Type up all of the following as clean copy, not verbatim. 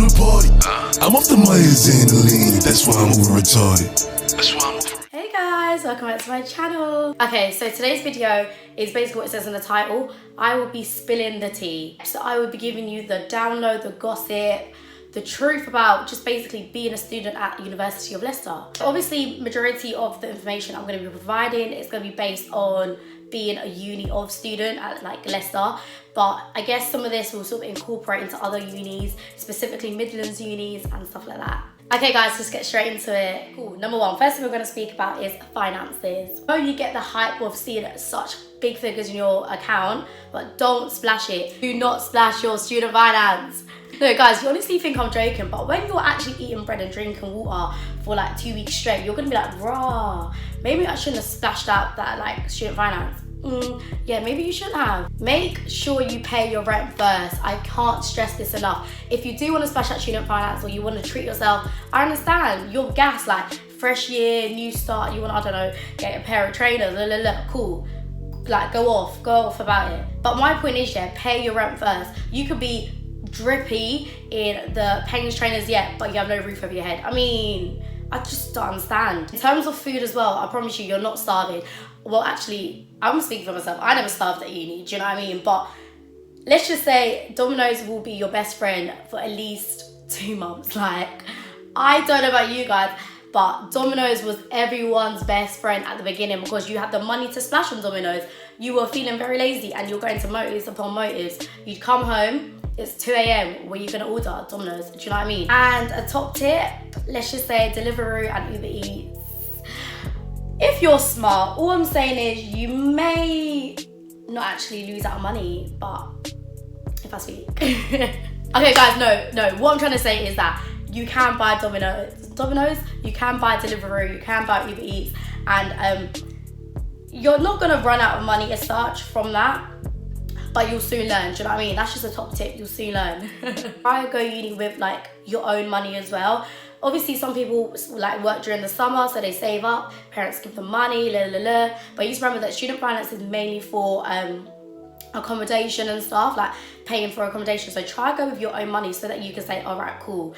the party. I'm off the Myers and the lean, that's why I'm over retarded. Hey guys, welcome back to my channel. Okay, so today's video is basically what it says in the title. I will be spilling the tea. So I will be giving you the download, the gossip, the truth about just basically being a student at the University of Leicester. Obviously, majority of the information I'm going to be providing is going to be based on being a uni of student at like Leicester, but I guess some of this will sort of incorporate into other unis, specifically Midlands unis and stuff like that. Okay guys, let's get straight into it. Cool. Number one, first thing we're going to speak about is finances. I know you get the hype of seeing such big figures in your account, but don't splash it. Do not splash your student finance. No guys, you honestly think I'm joking, but when you're actually eating bread and drinking water for like 2 weeks straight, you're gonna be like, rah, maybe I shouldn't have splashed out that like student finance. Yeah, maybe you shouldn't have. Make sure you pay your rent first. I can't stress this enough. If you do want to splash out student finance or you want to treat yourself, I understand. You're gassed, like fresh year, new start, you want, I don't know, get a pair of trainers, cool. Like go off about it. But my point is, yeah, pay your rent first. You could be drippy in the penguins trainers yet, but you have no roof over your head. I mean, I just don't understand. In terms of food as well, I promise you, you're not starving. Well, actually, I'm speaking for myself. I never starved at uni, do you know what I mean? But let's just say Domino's will be your best friend for at least 2 months. Like, I don't know about you guys, but Domino's was everyone's best friend at the beginning because you had the money to splash on Domino's. You were feeling very lazy and you're going to motives upon motives. You'd come home, it's 2 a.m. where you're gonna order Domino's, do you know what I mean? And a top tip, let's just say Deliveroo and Uber Eats. If you're smart, all I'm saying is you may not actually lose out on money, but if I speak. Okay guys, no, what I'm trying to say is that you can buy Domino's, you can buy Deliveroo, you can buy Uber Eats, and you're not gonna run out of money as such from that, but you'll soon learn, do you know what I mean? That's just a top tip, you'll soon learn. Try and go uni with like your own money as well. Obviously some people like work during the summer, so they save up, parents give them money, but you just remember that student finance is mainly for accommodation and stuff, like paying for accommodation. So try and go with your own money so that you can say, all right, cool.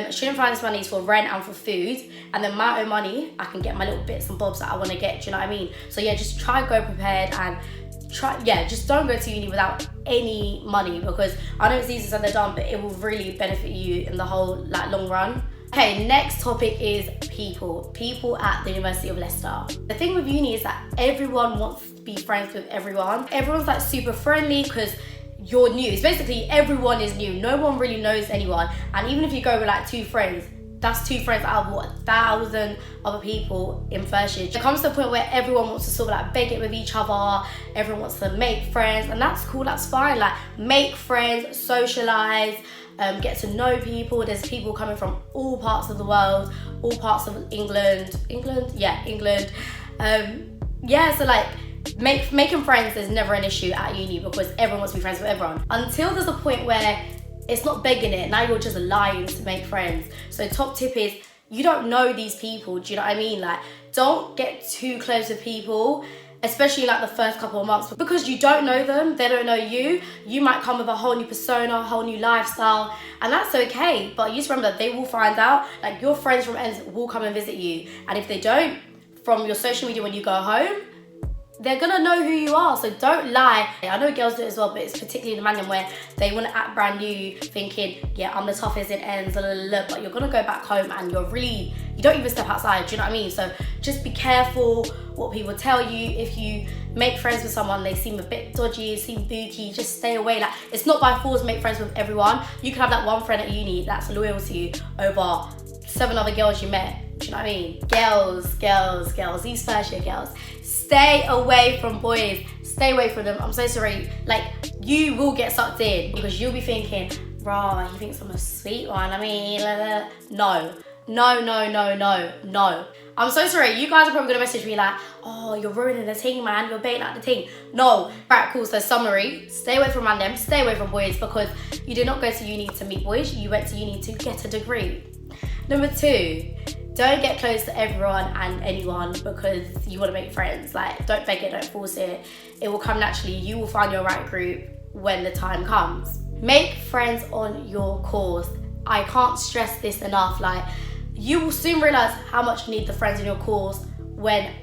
Student finance money is for rent and for food, and then my own money, I can get my little bits and bobs that I want to get, do you know what I mean? So yeah, just try and go prepared and just don't go to uni without any money, because I know it's easier said than done, but it will really benefit you in the whole like long run. Okay, next topic is people at the University of Leicester. The thing with uni is that everyone wants to be friends with everyone. Everyone's like super friendly because you're new. It's basically everyone is new. No one really knows anyone. And even if you go with like 2 friends, that's 2 friends out of what, 1,000 other people in first year. It comes to a point where everyone wants to sort of like beg it with each other. Everyone wants to make friends, and that's cool, that's fine. Like make friends, socialize, get to know people. There's people coming from all parts of the world, all parts of England. Yeah, England. So like making friends is never an issue at uni because everyone wants to be friends with everyone. Until there's a point where it's not begging it, now you're just lying to make friends. So top tip is, you don't know these people, do you know what I mean? Like, don't get too close with people, especially like the first couple of months, because you don't know them, they don't know you. You might come with a whole new persona, a whole new lifestyle, and that's okay. But you just remember, they will find out. Like your friends from ends will come and visit you, and if they don't, from your social media when you go home, they're gonna know who you are, so don't lie. I know girls do it as well, but it's particularly the man where they wanna act brand new, thinking, yeah, I'm the toughest in ends, but you're gonna go back home and you don't even step outside, do you know what I mean? So just be careful what people tell you. If you make friends with someone, they seem a bit dodgy, seem booky, just stay away. Like, it's not by force make friends with everyone. You can have that one friend at uni that's loyal to you over 7 other girls you met. Do you know what I mean? Girls, these first year girls, stay away from boys, stay away from them. I'm so sorry, like you will get sucked in because you'll be thinking, rah, he thinks I'm a sweet one. I mean, no. I'm so sorry, you guys are probably gonna message me like, oh, you're ruining the team, man, you're baiting out the team. No, right, cool, so summary, stay away from random, stay away from boys, because you did not go to uni to meet boys, you went to uni to get a degree. Number 2, don't get close to everyone and anyone because you want to make friends. Like, don't beg it, don't force it. It will come naturally. You will find your right group when the time comes. Make friends on your course. I can't stress this enough. Like, you will soon realize how much you need the friends in your course when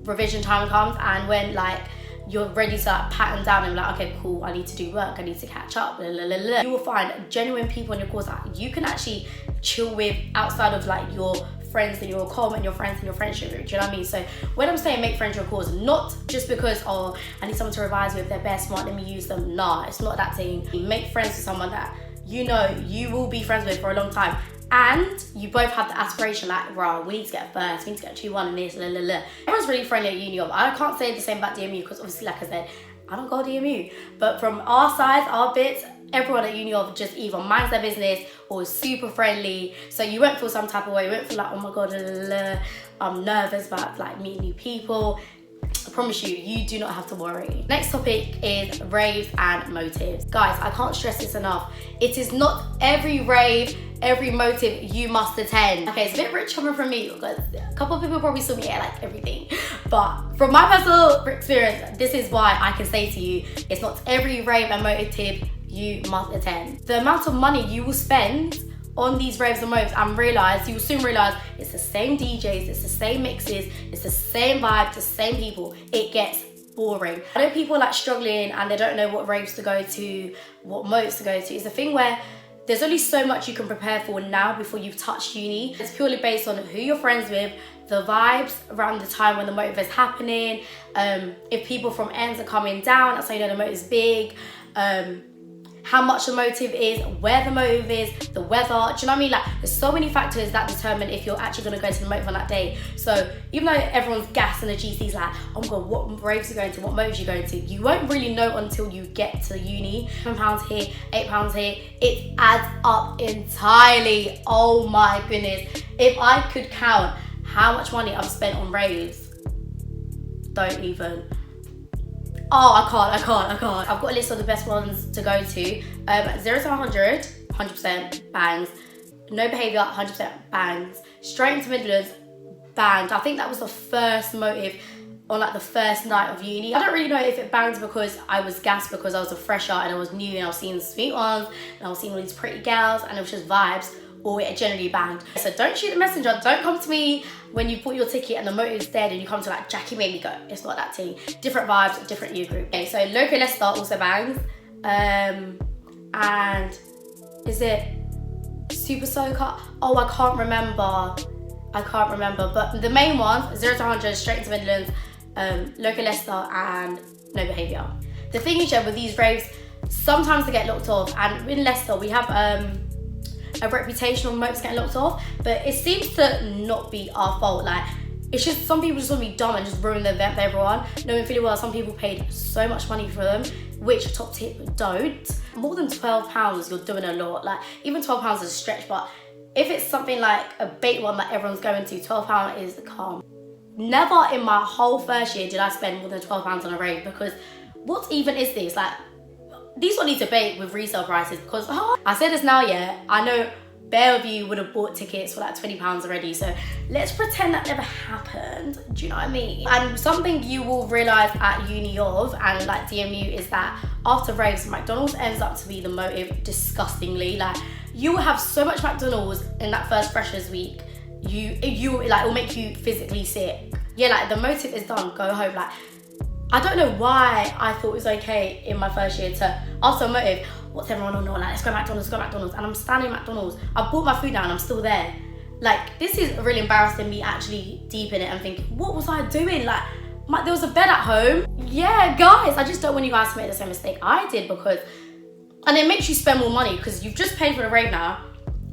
revision time comes, and when like you're ready to like pattern down and like, okay, cool, I need to do work, I need to catch up, blah, blah, blah, blah. You will find genuine people in your course that you can actually chill with outside of like your friends in your comm and your friends in your friendship group. Do you know what I mean? So when I'm saying make friends in your course, not just because, oh, I need someone to revise with, they're best smart, let me use them. Nah, it's not that thing. Make friends with someone that you know you will be friends with for a long time, and you both have the aspiration, like, rah, we need to get first, we need to get 2-1 in this, la la la. Everyone's really friendly at uni. I can't say the same about DMU because obviously, like I said, I don't go to DMU. But from our side, our bits, everyone at uni of just either minds their business or is super friendly. So you won't feel some type of way. You won't feel like, oh my God, la, la, la, I'm nervous about like meeting new people. I promise you, you do not have to worry. Next topic is raves and motives. Guys, I can't stress this enough. It is not every rave, every motive you must attend. Okay, it's a bit rich coming from me because a couple of people probably saw me at like everything. But from my personal experience, this is why I can say to you, it's not every rave and motive you must attend. The amount of money you will spend on these raves and moves, and you will soon realize it's the same DJs, it's the same mixes, it's the same vibes, the same people. It gets boring. I know people are like struggling and they don't know what raves to go to, what moves to go to. It's a thing where there's only so much you can prepare for now before you've touched uni. It's purely based on who you're friends with, the vibes around the time when the motive is happening. If people from ends are coming down, that's how you know the motive is big. How much the motive is, where the motive is, the weather. Do you know what I mean? Like, there's so many factors that determine if you're actually going to go to the motive on that day. So even though everyone's gassed and the GC's like, oh my God, what raves are you going to, what motives are you going to, you won't really know until you get to uni. £7 here, £8 here, it adds up entirely. Oh my goodness. If I could count how much money I've spent on raves, don't even. Oh, I can't. I've got a list of the best ones to go to. 0 to 100, 100% bangs. No behaviour, 100% bangs. Straight into Midlands, banged. I think that was the first motive on like the first night of uni. I don't really know if it banged because I was gassed because I was a fresher and I was new and I was seeing the sweet ones and I was seeing all these pretty girls and it was just vibes, or it generally banged. So don't shoot the messenger. Don't come to me when you bought your ticket and the motive's dead and you come to like, Jackie made me go. It's not that thing. Different vibes, different year group. Okay, so Loco Leicester also bangs. And is it Super Soca? Oh, I can't remember. But the main ones, 0 to 100, straight into Midlands, Loco Leicester and No Behaviour. The thing is, yeah, with these raves, sometimes they get locked off, and in Leicester we have a reputation of motives getting locked off, but it seems to not be our fault. Like, it's just some people just want to be dumb and just ruin the event for everyone. Knowing fully well some people paid so much money for them, which top tip, don't. More than £12, you're doing a lot. Like, even £12 is a stretch, but if it's something like a bait one that everyone's going to, £12 is calm. Never in my whole first year did I spend more than £12 on a rave, because what even is this? Like, these will need to bait with resale prices, because I say this now, yeah, I know bare of you would have bought tickets for like £20 already, so let's pretend that never happened. Do you know what I mean? And something you will realise at uni of, and like DMU, is that after raves, McDonald's ends up to be the motive disgustingly. Like, you will have so much McDonald's in that first freshers week, you like, it will make you physically sick. Yeah, like, the motive is done, go home. Like, I don't know why I thought it was okay in my first year to, after a motive, what's everyone on? Like, let's go McDonald's, And I'm standing at McDonald's. I bought my food down, I'm still there. Like, this is really embarrassing, me actually deep in it and thinking, what was I doing? Like, there was a bed at home. Yeah, guys, I just don't want you guys to make the same mistake I did, because, and it makes you spend more money because you've just paid for the rave now,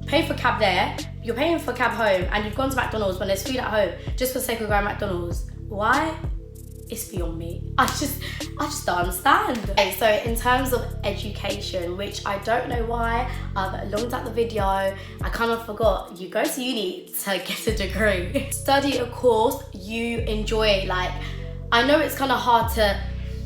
paid for cab there, you're paying for cab home, and you've gone to McDonald's when there's food at home just for the sake of going to McDonald's. Why? It's beyond me. I just don't understand. Okay, so in terms of education, which I don't know why, I've looked at the video, I kind of forgot, you go to uni to get a degree. Study a course you enjoy. Like, I know it's kind of hard to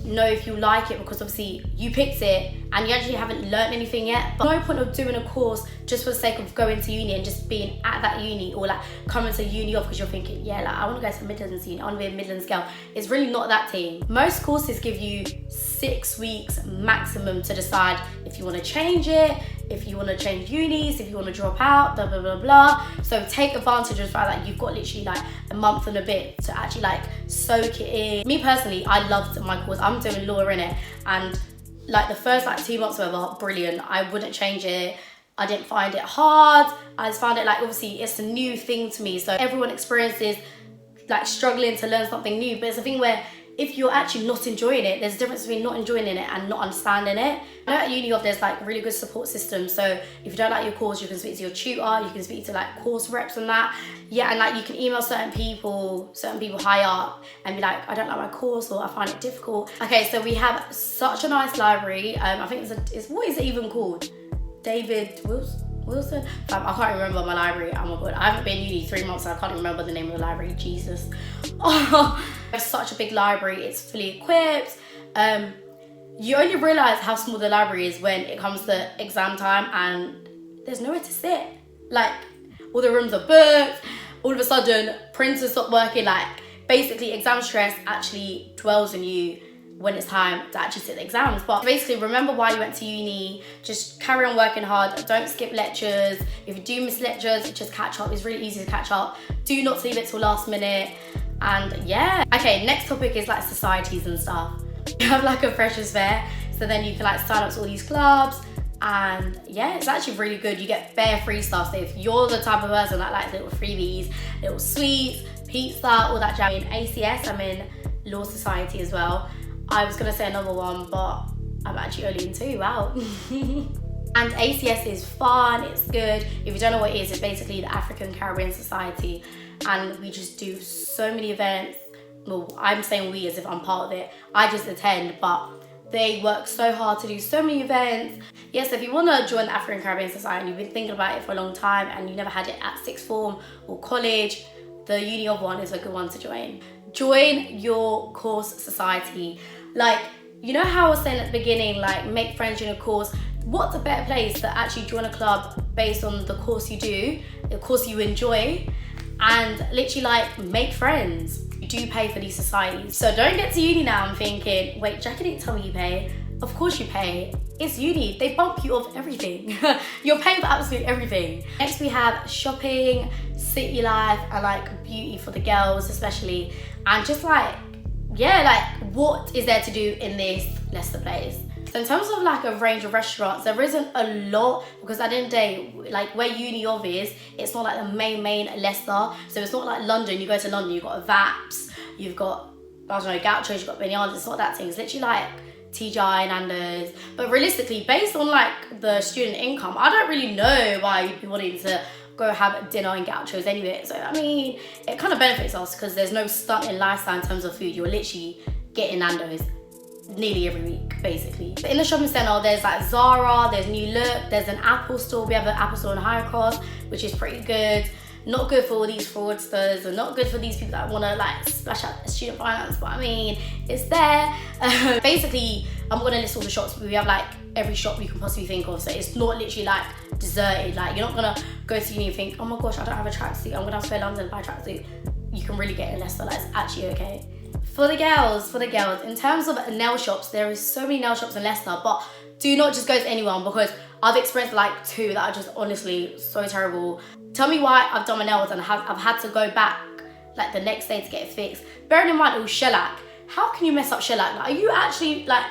know if you like it because obviously you picked it and you actually haven't learned anything yet, but no point of doing a course just for the sake of going to uni and just being at that uni, or like coming to uni off because you're thinking, yeah, like, I want to go to Midlands uni, I want to be a Midlands girl. It's really not that thing. Most courses give you 6 weeks maximum to decide if you want to change it, if you want to change unis, if you want to drop out, blah, blah, blah, blah. So take advantage of the fact that you've got literally like a month and a bit to actually like soak it in. Me personally, I loved my course. I'm doing law in it, and like the first like 2 months were brilliant. I wouldn't change it. I didn't find it hard. I just found it like, obviously it's a new thing to me. So everyone experiences like struggling to learn something new, but it's a thing where if you're actually not enjoying it, there's a difference between not enjoying it and not understanding it. I know at uni there's like really good support systems. So if you don't like your course, you can speak to your tutor, you can speak to like course reps and that. Yeah, and like you can email certain people high up and be like, I don't like my course, or I find it difficult. Okay, so we have such a nice library. I think it's what is it even called? David Wilson? I can't remember my library. Oh my god, I haven't been in uni 3 months, so I can't remember the name of the library. Jesus. Oh, it's such a big library. It's fully equipped. You only realize how small the library is when it comes to exam time and there's nowhere to sit. Like, all the rooms are booked. All of a sudden, printers stop working. Like, basically, exam stress actually dwells in you when it's time to actually sit the exams. But basically, remember why you went to uni. Just carry on working hard. Don't skip lectures. If you do miss lectures, just catch up. It's really easy to catch up. Do not leave it till last minute. And yeah. Okay, next topic is like societies and stuff. You have like a freshers fair, so then you can like sign up to all these clubs, and yeah, it's actually really good. You get bare free stuff. So if you're the type of person that likes little freebies, little sweets, pizza, all that jam. In ACS, I'm in Law Society as well. I was gonna say another one, but I'm actually only in 2, wow. And ACS is fun, it's good. If you don't know what it is, it's basically the African Caribbean Society, and we just do so many events. Well, I'm saying we as if I'm part of it. I just attend, but they work so hard to do so many events. Yes, if you want to join the African Caribbean Society and you've been thinking about it for a long time and you never had it at sixth form or college, the Uni of One is a good one to join. Join your course society. Like, you know how I was saying at the beginning, like make friends in a course. What's a better place to actually join a club based on the course you do, the course you enjoy, and literally like make friends. You do pay for these societies. So don't get to uni now and thinking, wait, Jackie didn't tell me you pay. Of course you pay. It's uni, they bump you off everything. You're paying for absolutely everything. Next we have shopping, city life, and like beauty for the girls especially. And just like, yeah, like what is there to do in this Leicester place? So in terms of like a range of restaurants, there isn't a lot, because at the end of the day, like where Uni of is, it's not like the main Leicester. So it's not like London. You go to London, you've got a VAPS, you've got, I don't know, Gauchos, you've got Benianas. It's not that thing. It's literally like TGI, Nando's. But realistically, based on like the student income, I don't really know why you'd be wanting to go have dinner in Gauchos anyway. So I mean, it kind of benefits us because there's no stunt in lifestyle in terms of food. You're literally getting Nando's nearly every week, basically. But in the shopping centre, there's like Zara, there's New Look, there's an Apple store. We have an Apple store in Hiya Cross, which is pretty good. Not good for all these fraudsters, or not good for these people that want to like splash out student finance, but I mean, it's there. Basically, I'm going to list all the shops, but we have like every shop you can possibly think of, so it's not literally like deserted. Like, you're not going to go to uni and think, oh my gosh, I don't have a tracksuit, I'm going to have to go to London and buy a tracksuit. You can really get in Leicester, like it's actually okay. For the girls, in terms of nail shops, there is so many nail shops in Leicester, but do not just go to anyone, because I've experienced like 2 that are just honestly so terrible. Tell me why I've done my nails and I've had to go back like the next day to get it fixed. Bearing in mind it was shellac. How can you mess up shellac? Like, are you actually like,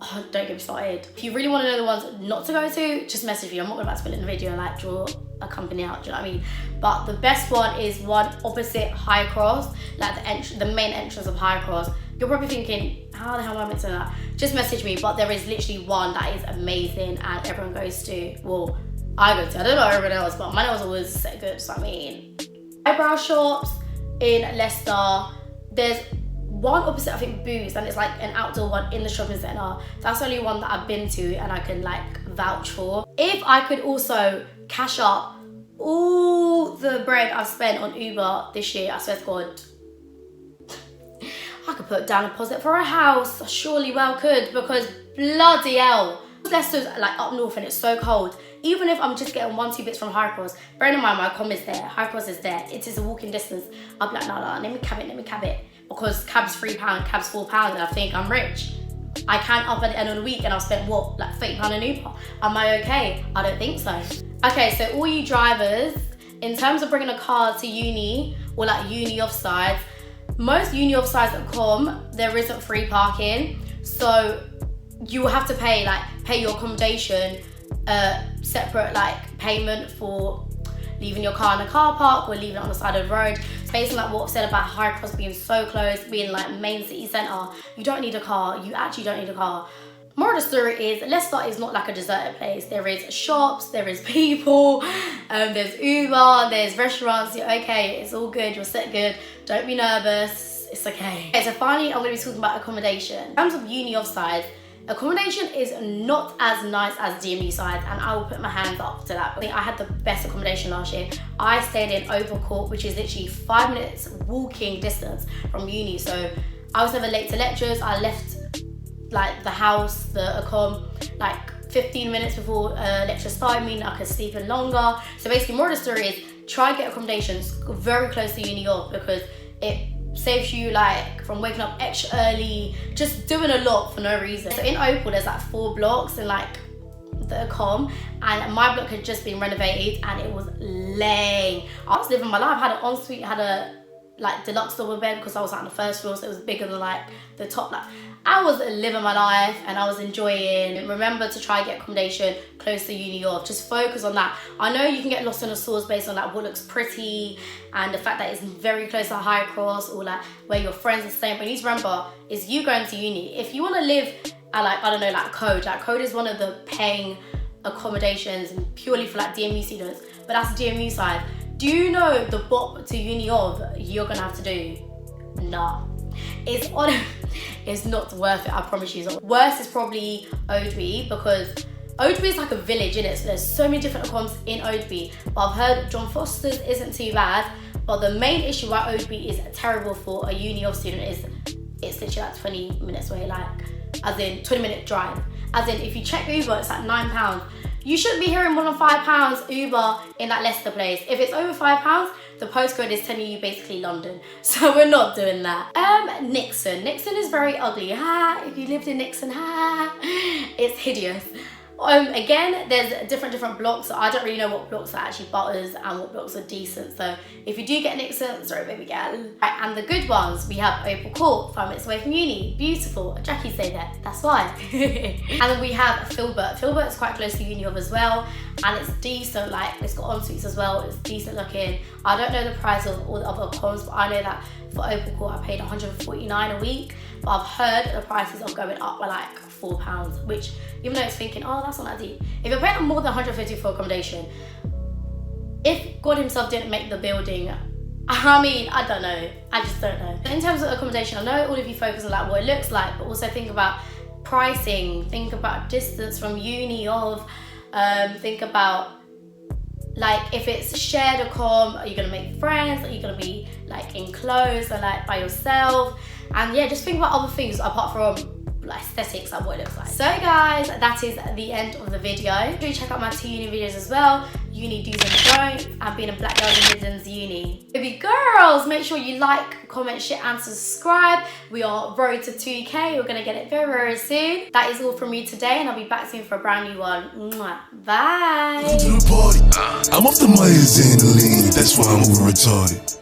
oh, don't get me started. If you really want to know the ones not to go to, just message me. I'm not going to spill it in the video and like draw a company out, do you know what I mean? But the best one is one opposite Hiya Cross, like the main entrance of Hiya Cross. You're probably thinking, how the hell am I meant to know that? Just message me, but there is literally one that is amazing and everyone goes to. Well, I go to, I don't know everyone else, but my nails always set good, so I mean. Eyebrow shops in Leicester, there's one opposite, I think, Boots, and it's like an outdoor one in the shopping centre. That's the only one that I've been to and I can like vouch for. If I could also cash up all the bread I've spent on Uber this year, I swear to God, I could put down a deposit for a house. I surely well could, because bloody hell. Leicester's like up north and it's so cold. Even if I'm just getting 1-2 bits from Hiya Cross, bearing in mind my com is there, Hiya Cross is there, it is a walking distance. I'll be like, no, let me cab it. Because cab's £3, cab's £4, and I think I'm rich. I can up at the end of the week and I've spent what, like £30 an Uber. Am I okay? I don't think so. Okay, so all you drivers, in terms of bringing a car to uni or like uni offsides, most uni offsides that come, there isn't free parking. So you will have to pay your accommodation, separate like payment for leaving your car in the car park or leaving it on the side of the road. Based on like what I've said about High Cross being so close, being like main city centre, you don't need a car. You actually don't need a car. Moral of the story is Leicester is not like a deserted place. There is shops, there is people, there's Uber, there's restaurants. You're okay, it's all good, you're set good. Don't be nervous, it's okay. Okay, so finally I'm going to be talking about accommodation. In terms of uni offsides, accommodation is not as nice as DMU sides, and I will put my hands up to that. I think I had the best accommodation last year. I stayed in Amoako, which is literally 5 minutes walking distance from uni. So I was never late to lectures. I left like the house, the accom, like 15 minutes before lecture started, meaning I could sleep in longer. So basically, more of the story is try and get accommodations very close to uni off, because it saves you like from waking up extra early, just doing a lot for no reason. So in Opal there's like 4 blocks in like the Accom, and my block had just been renovated and it was laying. I was living my life. I had an ensuite, had a like deluxe double bed because I was on the first floor, so it was bigger than like the top. Like I was living my life and I was enjoying. Remember to try and get accommodation close to uni off. Just focus on that. I know you can get lost in the stores based on like what looks pretty and the fact that it's very close to High Cross or like where your friends are staying, but you need to remember is you going to uni. If you want to live at like, I don't know, like Code. Like Code is one of the paying accommodations purely for like DMU students, but that's DMU side. Do you know the bop to uni of you're gonna have to do? Nah. It's not worth it, I promise you. Worst is probably Oadby, because Oadby is like a village, innit? So there's so many different accoms in Oadby. But I've heard John Foster's isn't too bad. But the main issue why Oadby is terrible for a uni off student is it's literally like 20 minutes away, like as in 20-minute drive. As in if you check Uber, it's like £9. You shouldn't be hearing more than £5 Uber in that Leicester place. If it's over £5, the postcode is telling you basically London. So we're not doing that. Nixon. Nixon is very ugly. If you lived in Nixon, it's hideous. Again, there's different blocks. So I don't really know what blocks are actually butters and what blocks are decent. So if you do get Nixon, sorry baby girl. Right, and the good ones, we have Opal Court, 5 minutes away from uni. Beautiful. Jackie say that, that's why. And then we have Filbert. Filbert is quite close to uni of as well. And it's decent, like it's got en-suites as well. It's decent looking. I don't know the price of all the other comms, but I know that for Opal Court I paid £149 a week. But I've heard the prices are going up by like £4, which even though it's thinking, oh, that's not that deep. If you're paying more than £150 for accommodation, if God himself didn't make the building, I mean, I don't know. I just don't know. In terms of accommodation, I know all of you focus on like what it looks like, but also think about pricing, think about distance from uni of, think about like if it's shared accom, are you gonna make friends? Are you gonna be like enclosed or like by yourself? And yeah, just think about other things apart from like aesthetics and what it looks like. So guys, that is the end of the video. Do check out my 2 uni videos as well. Uni do's and don'ts and being a black girl in Midlands uni. Baby girls, make sure you like, comment, share and subscribe. We are road to 2K. We're gonna get it very, very soon. That is all from me today, and I'll be back soon for a brand new one. Mwah. Bye. To the party. I'm off the Myers and the lean, that's why I'm over retarded.